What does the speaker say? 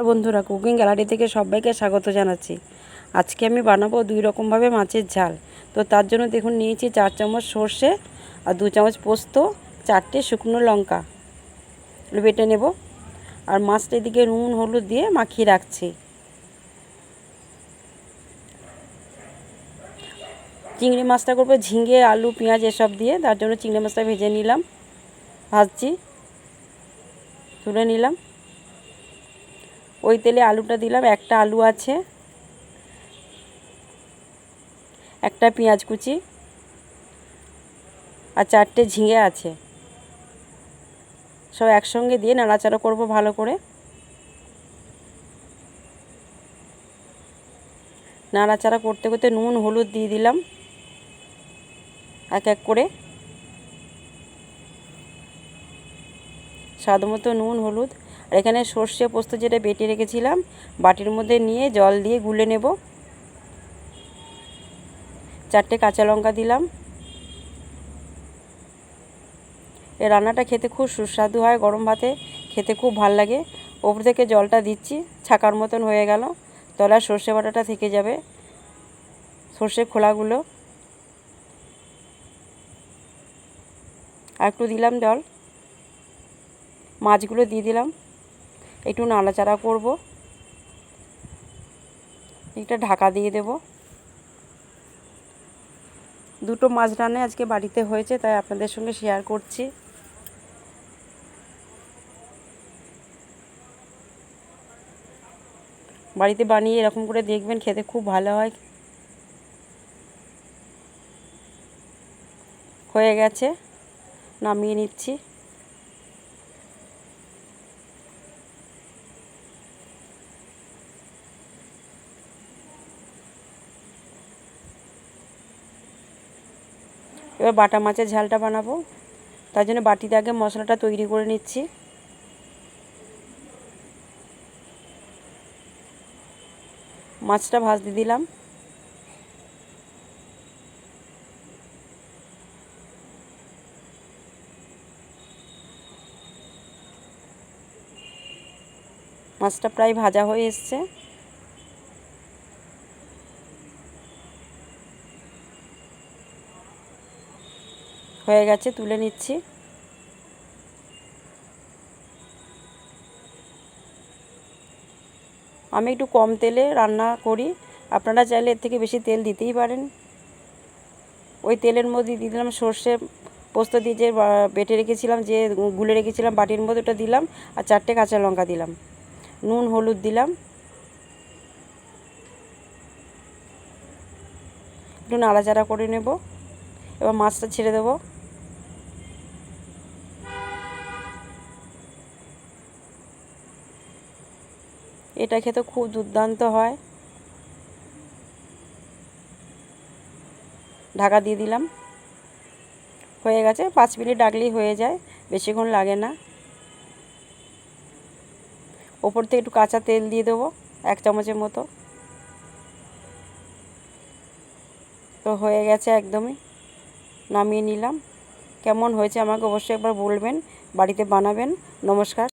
আর বন্ধুরা, cooking gallery থেকে সবাইকে স্বাগত জানাচ্ছি। আজকে আমি বানাবো 2 রকমভাবে মাছের ঝাল। তো তার জন্য দেখুন নিয়েছি 4 চামচ সর্ষে আর 2 চামচ পোস্ত, 4টে শুকনো লঙ্কা বেটে নেব। আর মাছটা এদিকে নুন হলুদ দিয়ে মাখিয়ে রাখছি। চিংড়ি মাছটা করবো ঝিঙে আলু পেঁয়াজ এসব দিয়ে, তার জন্য চিংড়ি মাছটা ভেজে নিলাম, ভাজছি, তুলে নিলাম। ওই তেলে আলুটা দিলাম, একটা আলু আছে, একটা পেঁয়াজ কুচি আর 4টে ঝিঙে আছে। সব একসঙ্গে দিয়ে নাড়াচাড়া করব ভালো করে। নাড়াচাড়া করতে করতে নুন হলুদ দিয়ে দিলাম এক এক করে, স্বাদ মতো নুন হলুদ। আর এখানে সর্ষে পোস্ত যেটা বেটে রেখেছিলাম বাটির মধ্যে নিয়ে জল দিয়ে গুলে নেব। 4টে কাঁচা লঙ্কা দিলাম। এই রান্নাটা খেতে খুব সুস্বাদু হয়, গরম ভাতে খেতে খুব ভাল লাগে। ওপর থেকে জলটা দিচ্ছি, ছাকার মতন হয়ে গেল, তলায় সর্ষে বাটাটা থেকে যাবে, সর্ষে খোলাগুলো। আর একটু দিলাম জল, মাছগুলো দিয়ে দিলাম, একটু নাড়াচাড়া করব, একটা ঢাকা দিয়ে দেব। 2টো মাছ রান্না আজকে বাড়িতে হয়েছে, তাই আপনাদের সঙ্গে শেয়ার করছি। বাড়িতে বানিয়ে এরকম করে দেখবেন, খেতে খুব ভালো হয়। হয়ে গেছে, নামিয়ে নিচ্ছি। এবার বাটা মাছের ঝালটা বানাবো, তার জন্য বাটিতে আগে মশলাটা তৈরি করে নিচ্ছি। মাছটা ভাজতে দিলাম, মাছটা প্রায় ভাজা হয়ে এসছে। হয়ে গেছে, তুলে নিচ্ছি। আমি একটু কম তেলে রান্না করি, আপনারা চাইলে এর থেকে বেশি তেল দিতেই পারেন। ওই তেলের মধ্যে দিয়ে দিলাম সর্ষে পোস্ত দিয়ে যে বেটে রেখেছিলাম, যে গুলে রেখেছিলাম বাটির মধ্যে, ওটা দিলাম। আর 4টে কাঁচা লঙ্কা দিলাম, নুন হলুদ দিলাম, একটু নাড়াচাড়া করে নেব। এবার মাছটা ছেড়ে দেব। এটা খেতে খুব দুর্দান্ত হয়। ঢাকা দিয়ে দিলাম, হয়ে গেছে। 5 মিনিট ডাকলেই হয়ে যায়, বেশিক্ষণ লাগে না। ওপর থেকে একটু কাঁচা তেল দিয়ে দেবো, 1 চামচের মতো। তো হয়ে গেছে একদমই, নামিয়ে নিলাম। কেমন হয়েছে আমাকে অবশ্যই একবার বলবেন, বাড়িতে বানাবেন। নমস্কার।